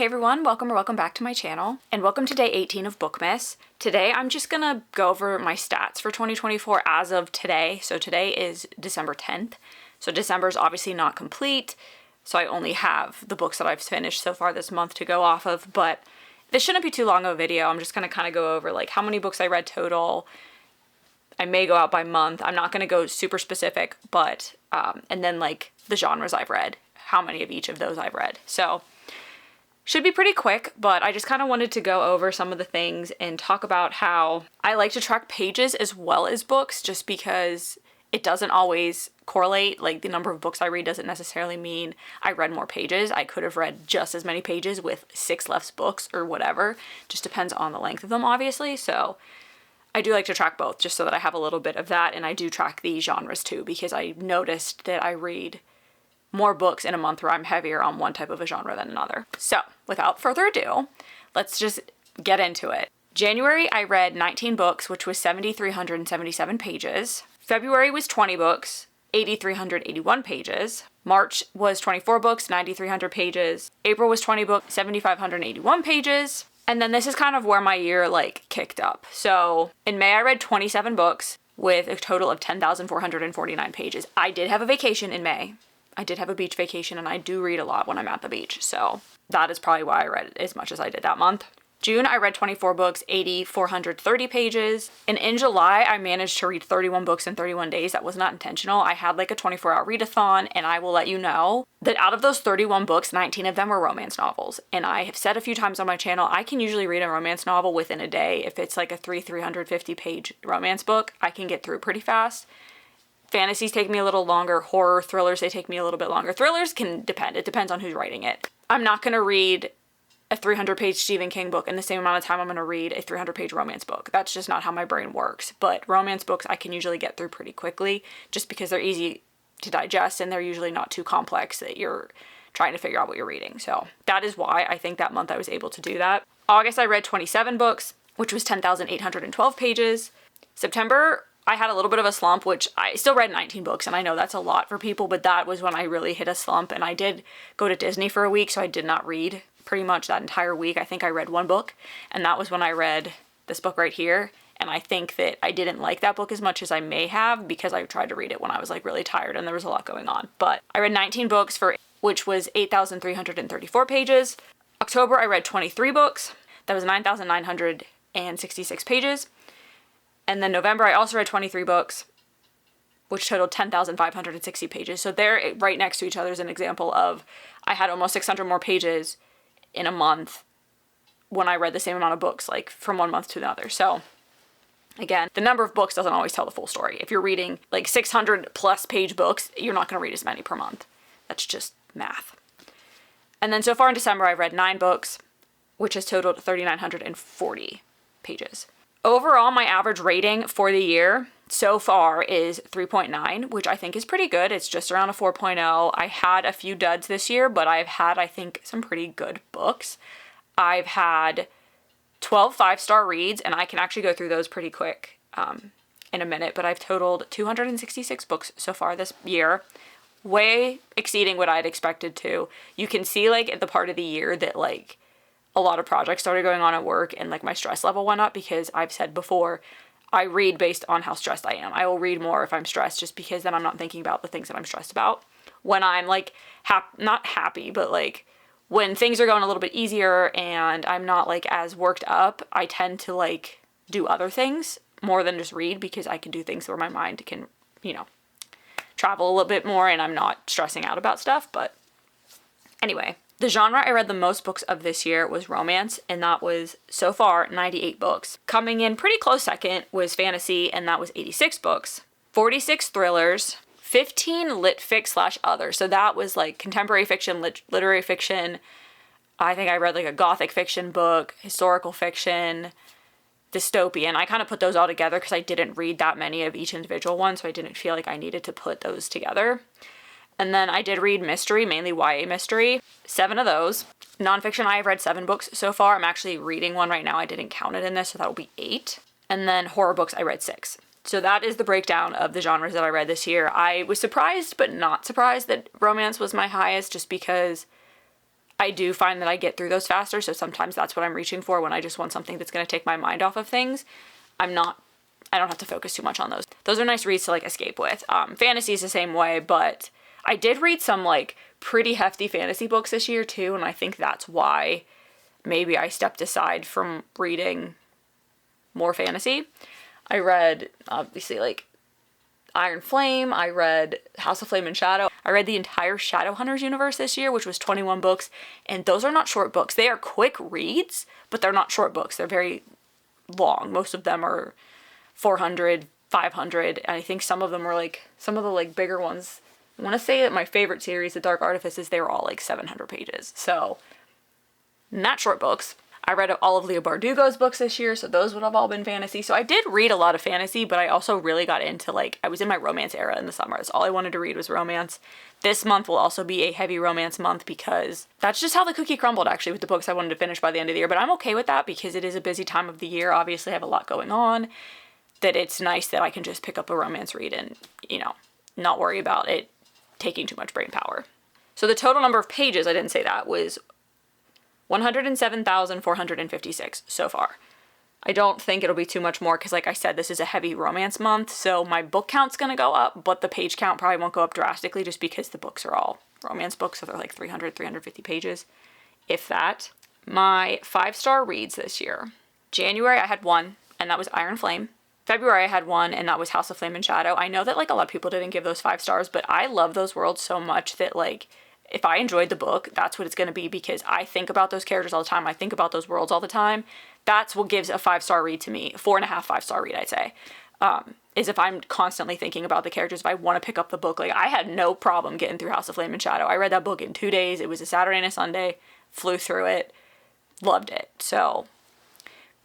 Hey everyone, welcome back to my channel, and welcome to day 18 of Bookmas. Today I'm just gonna go over my stats for 2024 as of today. So today is December 10th. So December is obviously not complete, so I only have the books that I've finished so far this month to go off of, but this shouldn't be too long of a video. I'm just gonna kind of go over like how many books I read total. I may go out by month. I'm not gonna go super specific, but, and then like the genres I've read, how many of each of those I've read. So should be pretty quick, but I just kind of wanted to go over some of the things and talk about how I like to track pages as well as books, just because it doesn't always correlate. Like the number of books I read doesn't necessarily mean I read more pages. I could have read just as many pages with 6 less books or whatever. Just depends on the length of them, obviously. So I do like to track both just so that I have a little bit of that, and I do track the genres too, because I noticed that I read more books in a month where I'm heavier on one type of a genre than another. So without further ado, let's just get into it. January, I read 19 books, which was 7,377 pages. February was 20 books, 8,381 pages. March was 24 books, 9,300 pages. April was 20 books, 7,581 pages. And then this is kind of where my year like kicked up. So in May, I read 27 books with a total of 10,449 pages. I did have a vacation in May. I did have a beach vacation, and I do read a lot when I'm at the beach, so that is probably why I read as much as I did that month. June, I read 24 books, 8,430 pages, and in July, I managed to read 31 books in 31 days. That was not intentional. I had like a 24-hour readathon, and I will let you know that out of those 31 books, 19 of them were romance novels, and I have said a few times on my channel, I can usually read a romance novel within a day. If it's like a 350-page romance book, I can get through pretty fast. Fantasies take me a little longer. Horror, thrillers, they take me a little bit longer. Thrillers can depend. It depends on who's writing it. I'm not going to read a 300-page Stephen King book in the same amount of time I'm going to read a 300-page romance book. That's just not how my brain works. But romance books I can usually get through pretty quickly just because they're easy to digest and they're usually not too complex that you're trying to figure out what you're reading. So that is why I think that month I was able to do that. August, I read 27 books, which was 10,812 pages. September, I had a little bit of a slump, which I still read 19 books, and I know that's a lot for people, but that was when I really hit a slump, and I did go to Disney for a week, so I did not read pretty much that entire week. I think I read one book, and that was when I read this book right here, and I think that I didn't like that book as much as I may have because I tried to read it when I was like really tired and there was a lot going on. But I read 19 books, which was 8,334 pages. October, I read 23 books. That was 9,966 pages. And then November, I also read 23 books, which totaled 10,560 pages. So they're right next to each other as an example of I had almost 600 more pages in a month when I read the same amount of books, like from one month to another. So again, the number of books doesn't always tell the full story. If you're reading like 600 plus page books, you're not going to read as many per month. That's just math. And then so far in December, I've read 9 books, which has totaled 3,940 pages. Overall, my average rating for the year so far is 3.9, which I think is pretty good. It's just around a 4.0. I had a few duds this year, but I've had, I think, some pretty good books. I've had 12 5-star reads, and I can actually go through those pretty quick in a minute, but I've totaled 266 books so far this year, way exceeding what I'd expected to. You can see, like, at the part of the year that, like, a lot of projects started going on at work and like my stress level went up because I've said before, I read based on how stressed I am. I will read more if I'm stressed just because then I'm not thinking about the things that I'm stressed about. When I'm like, not happy, but like when things are going a little bit easier and I'm not like as worked up, I tend to like do other things more than just read because I can do things where my mind can, you know, travel a little bit more and I'm not stressing out about stuff. But anyway, the genre I read the most books of this year was romance, and that was, so far, 98 books. Coming in pretty close second was fantasy, and that was 86 books. 46 thrillers, 15 lit fic / other. So that was like contemporary fiction, literary fiction. I think I read like a gothic fiction book, historical fiction, dystopian. I kind of put those all together because I didn't read that many of each individual one, so I didn't feel like I needed to put those together. And then I did read mystery, mainly YA mystery, 7 of those. Nonfiction, I have read 7 books so far. I'm actually reading one right now. I didn't count it in this, so that'll be 8. And then horror books, I read 6. So that is the breakdown of the genres that I read this year. I was surprised, but not surprised that romance was my highest just because I do find that I get through those faster, so sometimes that's what I'm reaching for when I just want something that's going to take my mind off of things. I don't have to focus too much on those. Those are nice reads to like escape with. Fantasy is the same way, but I did read some like pretty hefty fantasy books this year too, and I think that's why maybe I stepped aside from reading more fantasy. I read, obviously, like Iron Flame. I read House of Flame and Shadow. I read the entire Shadowhunters universe this year, which was 21 books, and those are not short books. They are quick reads, but they're not short books. They're very long. Most of them are 400, 500, and I think some of them were like, some of the like bigger ones. I want to say that my favorite series, The Dark Artifices, they were all like 700 pages. So, not short books. I read all of Leigh Bardugo's books this year, so those would have all been fantasy. So I did read a lot of fantasy, but I also really got into like, I was in my romance era in the summer. That's all I wanted to read was romance. This month will also be a heavy romance month because that's just how the cookie crumbled actually with the books I wanted to finish by the end of the year. But I'm okay with that because it is a busy time of the year. Obviously I have a lot going on, that it's nice that I can just pick up a romance read and, you know, not worry about it taking too much brain power. So the total number of pages, I didn't say that, was 107,456 so far. I don't think it'll be too much more because like I said, this is a heavy romance month, so my book count's gonna go up, but the page count probably won't go up drastically just because the books are all romance books, so they're like 300, 350 pages, if that. My 5-star reads this year. January I had one, and that was Iron Flame. February I had one, and that was House of Flame and Shadow. I know that like a lot of people didn't give those 5 stars, but I love those worlds so much that like, if I enjoyed the book, that's what it's going to be because I think about those characters all the time. I think about those worlds all the time. That's what gives a 5-star read to me. 4.5, 5-star read, I'd say. Is if I'm constantly thinking about the characters, if I want to pick up the book. Like, I had no problem getting through House of Flame and Shadow. I read that book in 2 days. It was a Saturday and a Sunday. Flew through it. Loved it. So,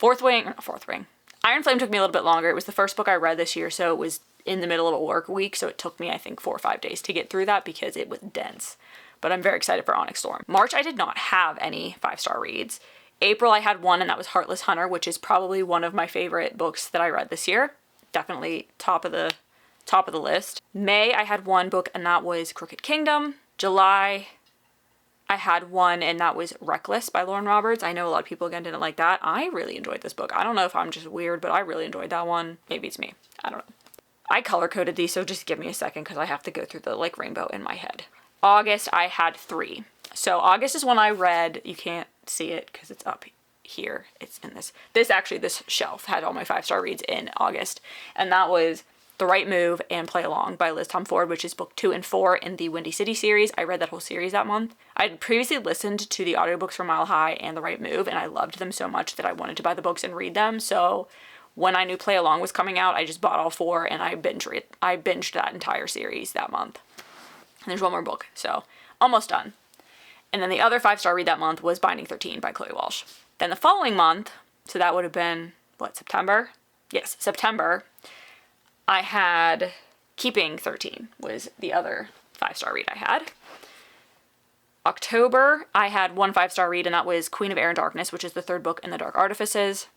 Iron Flame took me a little bit longer. It was the first book I read this year, so it was in the middle of a work week. So it took me, I think, 4 or 5 days to get through that because it was dense. But I'm very excited for Onyx Storm. March, I did not have any 5-star reads. April, I had one, and that was Heartless Hunter, which is probably one of my favorite books that I read this year. Definitely top of the list. May, I had one book, and that was Crooked Kingdom. July, I had one, and that was Reckless by Lauren Roberts. I know a lot of people, again, didn't like that. I really enjoyed this book. I don't know if I'm just weird, but I really enjoyed that one. Maybe it's me. I don't know. I color-coded these, so just give me a second, because I have to go through the, like, rainbow in my head. August, I had 3. So August is when I read, you can't see it because it's up here. It's in this shelf had all my 5-star reads in August. And that was The Right Move and Play Along by Liz Tom Ford, which is book 2 and 4 in the Windy City series. I read that whole series that month. I had previously listened to the audiobooks for Mile High and The Right Move, and I loved them so much that I wanted to buy the books and read them. So when I knew Play Along was coming out, I just bought all 4 and I binged that entire series that month. And there's one more book, so almost done. And then the other 5-star read that month was Binding 13 by Chloe Walsh. Then the following month, so that would have been, September? Yes, September, I had Keeping 13 was the other 5-star read I had. October, I had one 5-star read, and that was Queen of Air and Darkness, which is the 3rd book in the Dark Artifices.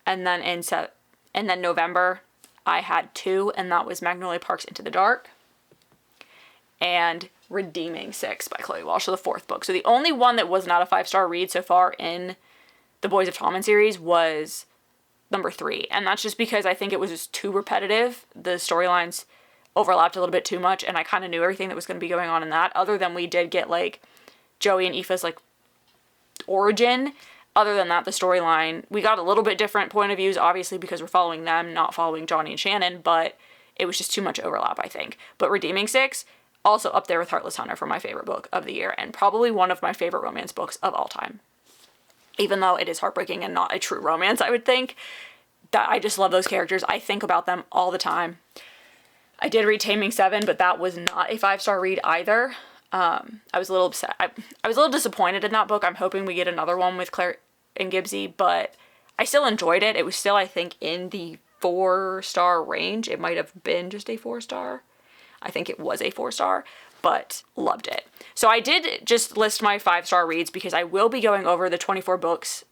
And then November, I had 2, and that was Magnolia Parks Into the Dark. And Redeeming 6 by Chloe Walsh, so the 4th book. So the only one that was not a 5-star read so far in the Boys of Tommen series was number 3. And that's just because I think it was just too repetitive. The storylines overlapped a little bit too much, and I kind of knew everything that was going to be going on in that. Other than we did get, like, Joey and Aoife's, like, origin. Other than that, the storyline, we got a little bit different point of views, obviously, because we're following them, not following Johnny and Shannon, but it was just too much overlap, I think. But Redeeming 6... also up there with Heartless Hunter for my favorite book of the year, and probably one of my favorite romance books of all time. Even though it is heartbreaking and not a true romance, I would think, that I just love those characters. I think about them all the time. I did read Taming 7, but that was not a 5-star read either. I was a little upset. I was a little disappointed in that book. I'm hoping we get another one with Claire and Gibbsy, but I still enjoyed it. It was still, I think, in the 4-star range. It might have been just a 4-star. I think it was a 4-star, but loved it. So I did just list my 5-star reads because I will be going over the 24 books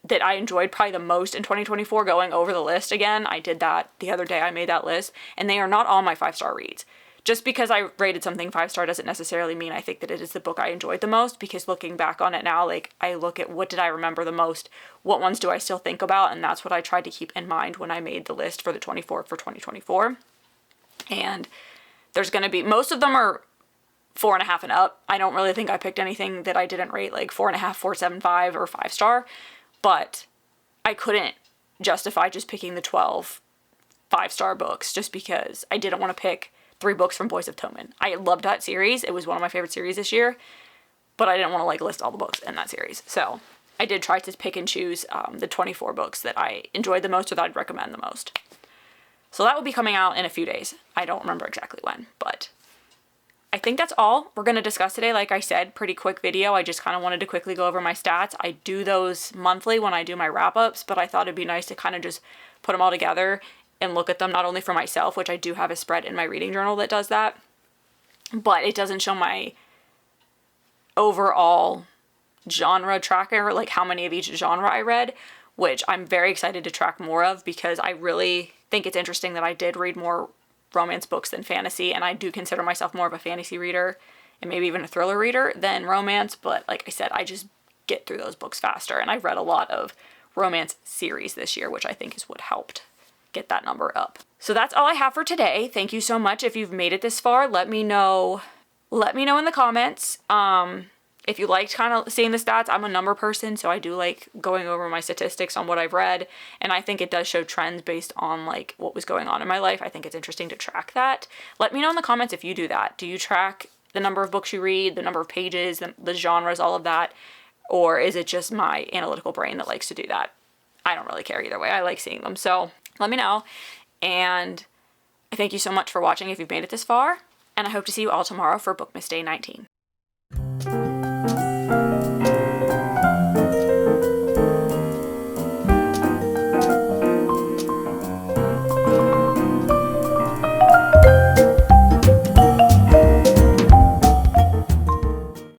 that I enjoyed probably the most in 2024, going over the list again. I did that the other day. I made that list, and they are not all my 5-star reads. just because I rated something 5-star doesn't necessarily mean I think that it is the book I enjoyed the most, because looking back on it now, like, I look at what did I remember the most, what ones do I still think about, and that's what I tried to keep in mind when I made the list for the 24 for 2024. And there's going to be, most of them are 4.5 and up. I don't really think I picked anything that I didn't rate like 4.5, 4.75, or 5-star, but I couldn't justify just picking the 12 5-star books just because I didn't want to pick 3 books from Boys of Tommen. I loved that series. It was one of my favorite series this year, but I didn't want to like list all the books in that series. So I did try to pick and choose the 24 books that I enjoyed the most or that I'd recommend the most. So that will be coming out in a few days. I don't remember exactly when, but I think that's all we're going to discuss today. Like I said, pretty quick video. I just kind of wanted to quickly go over my stats. I do those monthly when I do my wrap-ups, but I thought it'd be nice to kind of just put them all together and look at them, not only for myself, which I do have a spread in my reading journal that does that, but it doesn't show my overall genre tracker, like how many of each genre I read, which I'm very excited to track more of, because I really think it's interesting that I did read more romance books than fantasy, and I do consider myself more of a fantasy reader and maybe even a thriller reader than romance, but like I said, I just get through those books faster, and I've read a lot of romance series this year, which I think is what helped get that number up. So that's all I have for today. Thank you so much. If you've made it this far, let me know in the comments if you liked kind of seeing the stats. I'm a number person, so I do like going over my statistics on what I've read, and I think it does show trends based on like what was going on in my life. I think it's interesting to track that. Let me know in the comments if you do that. Do you track the number of books you read, the number of pages, the genres, all of that, or is it just my analytical brain that likes to do that? I don't really care either way. I like seeing them, so let me know. And I thank you so much for watching if you've made it this far, and I hope to see you all tomorrow for Bookmas Day 19.